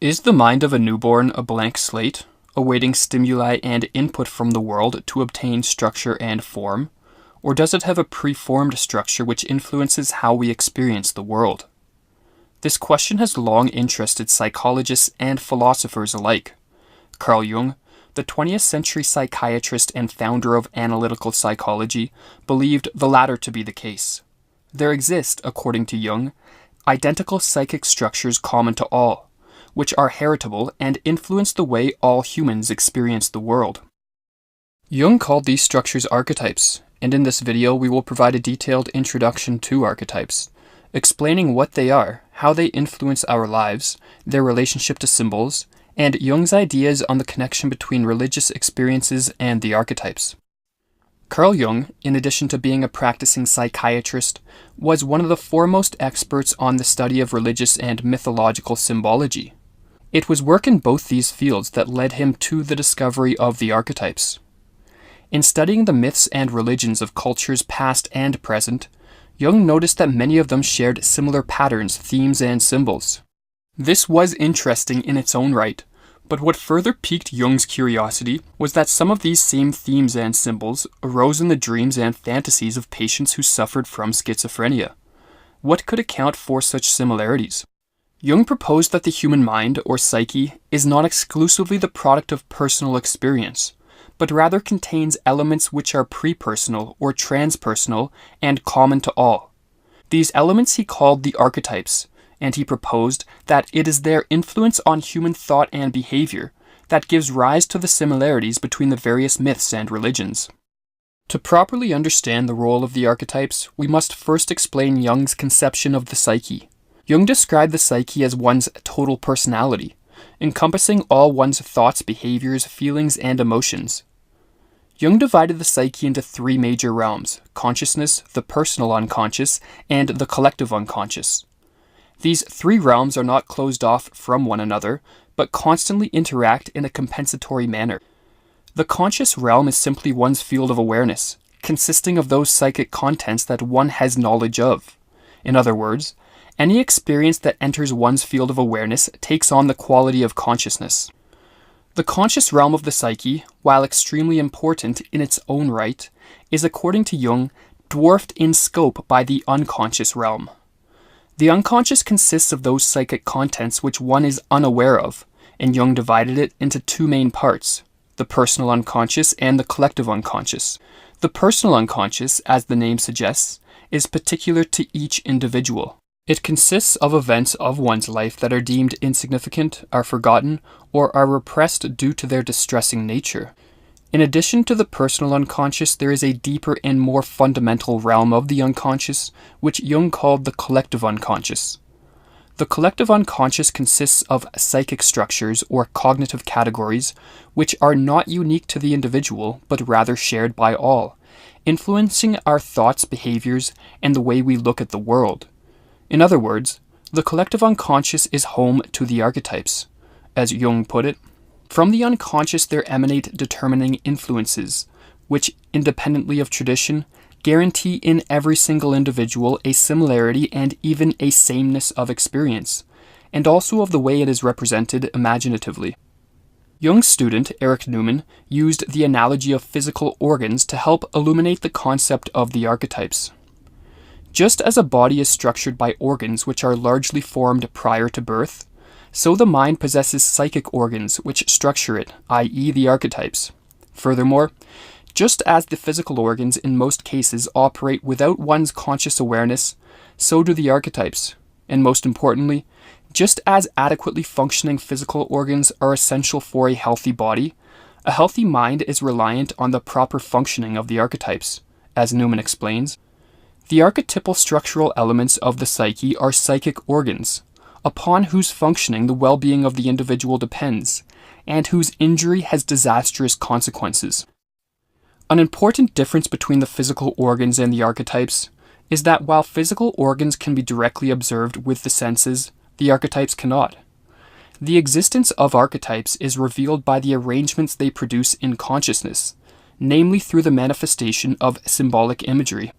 Is the mind of a newborn a blank slate, awaiting stimuli and input from the world to obtain structure and form, or does it have a preformed structure which influences how we experience the world? This question has long interested psychologists and philosophers alike. Carl Jung, the 20th century psychiatrist and founder of analytical psychology, believed the latter to be the case. There exist, according to Jung, identical psychic structures common to all, which are heritable and influence the way all humans experience the world. Jung called these structures archetypes, and in this video we will provide a detailed introduction to archetypes, explaining what they are, how they influence our lives, their relationship to symbols, and Jung's ideas on the connection between religious experiences and the archetypes. Carl Jung, in addition to being a practicing psychiatrist, was one of the foremost experts on the study of religious and mythological symbology. It was work in both these fields that led him to the discovery of the archetypes. In studying the myths and religions of cultures past and present, Jung noticed that many of them shared similar patterns, themes, and symbols. This was interesting in its own right, but what further piqued Jung's curiosity was that some of these same themes and symbols arose in the dreams and fantasies of patients who suffered from schizophrenia. What could account for such similarities? Jung proposed that the human mind, or psyche, is not exclusively the product of personal experience, but rather contains elements which are pre-personal or transpersonal and common to all. These elements he called the archetypes, and he proposed that it is their influence on human thought and behavior that gives rise to the similarities between the various myths and religions. To properly understand the role of the archetypes, we must first explain Jung's conception of the psyche. Jung described the psyche as one's total personality, encompassing all one's thoughts, behaviors, feelings, and emotions. Jung divided the psyche into three major realms: consciousness, the personal unconscious, and the collective unconscious. These three realms are not closed off from one another, but constantly interact in a compensatory manner. The conscious realm is simply one's field of awareness, consisting of those psychic contents that one has knowledge of. In other words, any experience that enters one's field of awareness takes on the quality of consciousness. The conscious realm of the psyche, while extremely important in its own right, is, according to Jung, dwarfed in scope by the unconscious realm. The unconscious consists of those psychic contents which one is unaware of, and Jung divided it into two main parts: the personal unconscious and the collective unconscious. The personal unconscious, as the name suggests, is particular to each individual. It consists of events of one's life that are deemed insignificant, are forgotten, or are repressed due to their distressing nature. In addition to the personal unconscious, there is a deeper and more fundamental realm of the unconscious, which Jung called the collective unconscious. The collective unconscious consists of psychic structures or cognitive categories which are not unique to the individual, but rather shared by all, influencing our thoughts, behaviors, and the way we look at the world. In other words, the collective unconscious is home to the archetypes. As Jung put it, from the unconscious there emanate determining influences, which, independently of tradition, guarantee in every single individual a similarity and even a sameness of experience, and also of the way it is represented imaginatively. Jung's student, Erich Neumann, used the analogy of physical organs to help illuminate the concept of the archetypes. Just as a body is structured by organs which are largely formed prior to birth, so the mind possesses psychic organs which structure it, i.e. the archetypes. Furthermore, just as the physical organs in most cases operate without one's conscious awareness, so do the archetypes. And most importantly, just as adequately functioning physical organs are essential for a healthy body, a healthy mind is reliant on the proper functioning of the archetypes, as Neumann explains. The archetypal structural elements of the psyche are psychic organs, upon whose functioning the well-being of the individual depends, and whose injury has disastrous consequences. An important difference between the physical organs and the archetypes is that while physical organs can be directly observed with the senses, the archetypes cannot. The existence of archetypes is revealed by the arrangements they produce in consciousness, namely through the manifestation of symbolic imagery.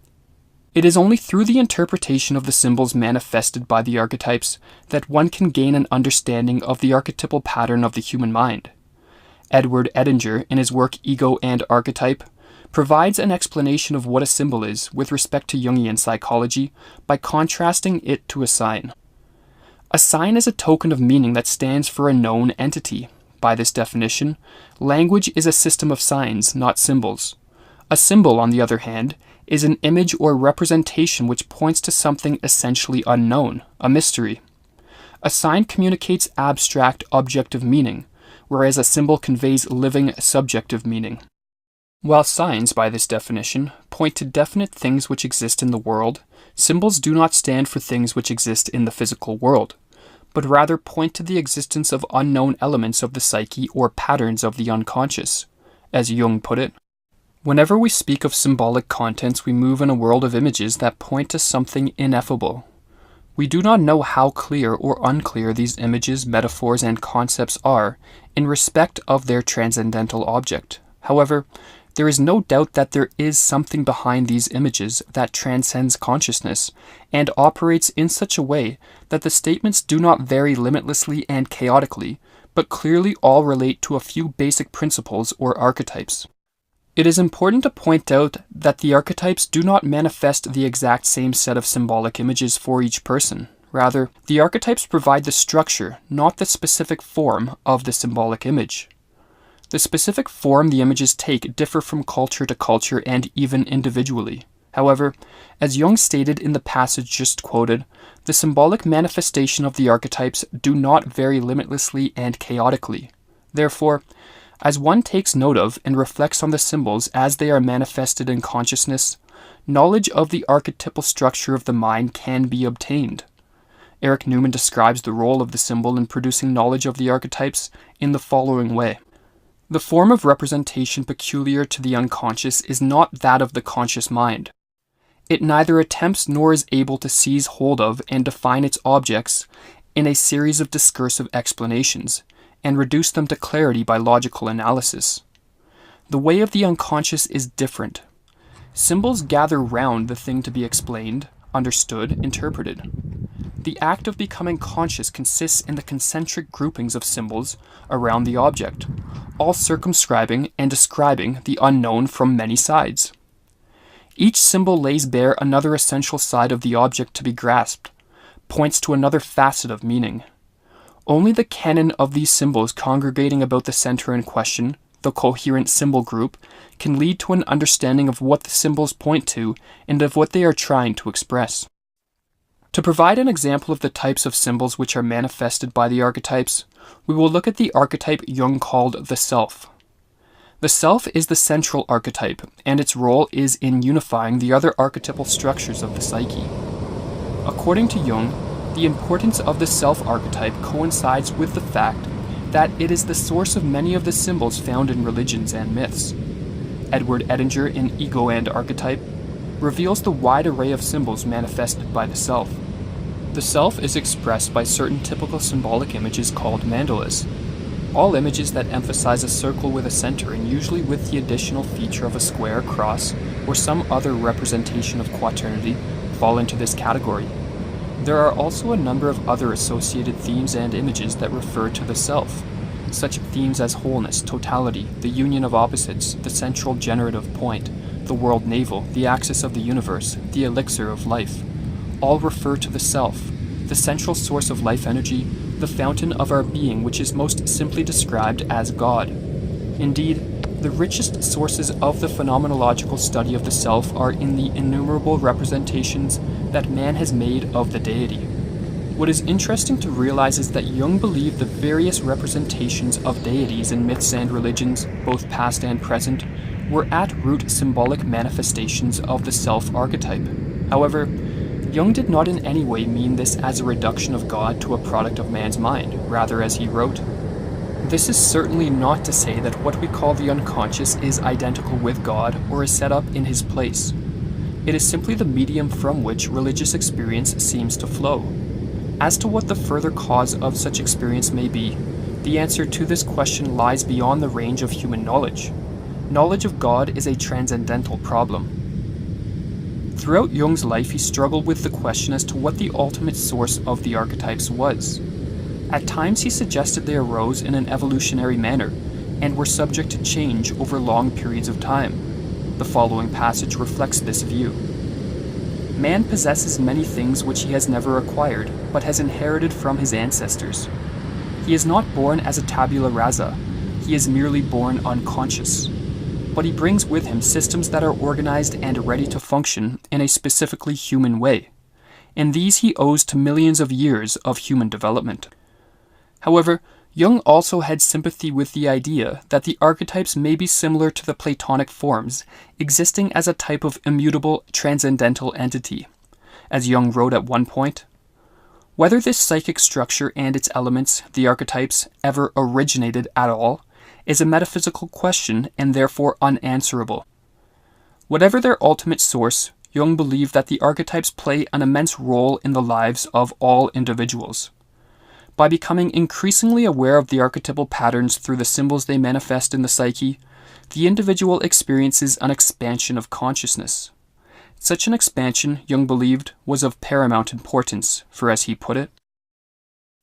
It is only through the interpretation of the symbols manifested by the archetypes that one can gain an understanding of the archetypal pattern of the human mind. Edward Edinger, in his work Ego and Archetype, provides an explanation of what a symbol is with respect to Jungian psychology by contrasting it to a sign. A sign is a token of meaning that stands for a known entity. By this definition, language is a system of signs, not symbols. A symbol, on the other hand, is an image or representation which points to something essentially unknown, a mystery. A sign communicates abstract, objective meaning, whereas a symbol conveys living, subjective meaning. While signs, by this definition, point to definite things which exist in the world, symbols do not stand for things which exist in the physical world, but rather point to the existence of unknown elements of the psyche or patterns of the unconscious, as Jung put it. Whenever we speak of symbolic contents, we move in a world of images that point to something ineffable. We do not know how clear or unclear these images, metaphors, and concepts are in respect of their transcendental object. However, there is no doubt that there is something behind these images that transcends consciousness and operates in such a way that the statements do not vary limitlessly and chaotically, but clearly all relate to a few basic principles or archetypes. It is important to point out that the archetypes do not manifest the exact same set of symbolic images for each person. Rather, the archetypes provide the structure, not the specific form, of the symbolic image. The specific form the images take differ from culture to culture and even individually. However, as Jung stated in the passage just quoted, the symbolic manifestation of the archetypes do not vary limitlessly and chaotically. Therefore, as one takes note of and reflects on the symbols as they are manifested in consciousness, knowledge of the archetypal structure of the mind can be obtained. Eric Newman describes the role of the symbol in producing knowledge of the archetypes in the following way. The form of representation peculiar to the unconscious is not that of the conscious mind. It neither attempts nor is able to seize hold of and define its objects in a series of discursive explanations, and reduce them to clarity by logical analysis. The way of the unconscious is different. Symbols gather round the thing to be explained, understood, interpreted. The act of becoming conscious consists in the concentric groupings of symbols around the object, all circumscribing and describing the unknown from many sides. Each symbol lays bare another essential side of the object to be grasped, points to another facet of meaning. Only the canon of these symbols congregating about the center in question, the coherent symbol group, can lead to an understanding of what the symbols point to and of what they are trying to express. To provide an example of the types of symbols which are manifested by the archetypes, we will look at the archetype Jung called the self. The self is the central archetype, and its role is in unifying the other archetypal structures of the psyche. According to Jung, the importance of the self-archetype coincides with the fact that it is the source of many of the symbols found in religions and myths. Edward Edinger in Ego and Archetype reveals the wide array of symbols manifested by the self. The self is expressed by certain typical symbolic images called mandalas. All images that emphasize a circle with a center and usually with the additional feature of a square, cross, or some other representation of quaternity fall into this category. There are also a number of other associated themes and images that refer to the self, such themes as wholeness, totality, the union of opposites, the central generative point, the world navel, the axis of the universe, the elixir of life. All refer to the self, the central source of life energy, the fountain of our being, which is most simply described as God. Indeed, the richest sources of the phenomenological study of the self are in the innumerable representations that man has made of the deity. What is interesting to realize is that Jung believed the various representations of deities in myths and religions, both past and present, were at root symbolic manifestations of the self-archetype. However, Jung did not in any way mean this as a reduction of God to a product of man's mind, rather, as he wrote, "This is certainly not to say that what we call the unconscious is identical with God or is set up in his place. It is simply the medium from which religious experience seems to flow. As to what the further cause of such experience may be, the answer to this question lies beyond the range of human knowledge. Knowledge of God is a transcendental problem." Throughout Jung's life, he struggled with the question as to what the ultimate source of the archetypes was. At times, he suggested they arose in an evolutionary manner and were subject to change over long periods of time. The following passage reflects this view. Man possesses many things which he has never acquired, but has inherited from his ancestors. He is not born as a tabula rasa, he is merely born unconscious. But he brings with him systems that are organized and ready to function in a specifically human way, and these he owes to millions of years of human development. However, Jung also had sympathy with the idea that the archetypes may be similar to the Platonic forms, existing as a type of immutable transcendental entity. As Jung wrote at one point, whether this psychic structure and its elements, the archetypes, ever originated at all, is a metaphysical question and therefore unanswerable. Whatever their ultimate source, Jung believed that the archetypes play an immense role in the lives of all individuals. By becoming increasingly aware of the archetypal patterns through the symbols they manifest in the psyche, the individual experiences an expansion of consciousness. Such an expansion, Jung believed, was of paramount importance, for as he put it,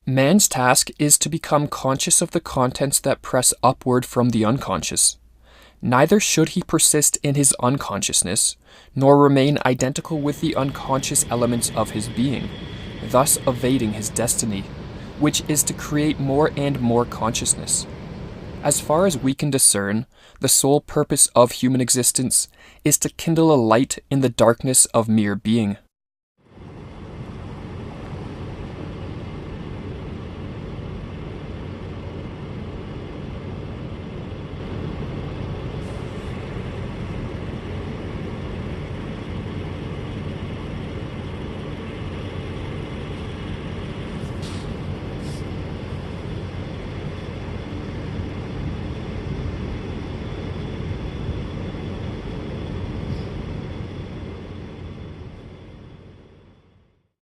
man's task is to become conscious of the contents that press upward from the unconscious. Neither should he persist in his unconsciousness, nor remain identical with the unconscious elements of his being, thus evading his destiny, which is to create more and more consciousness. As far as we can discern, the sole purpose of human existence is to kindle a light in the darkness of mere being.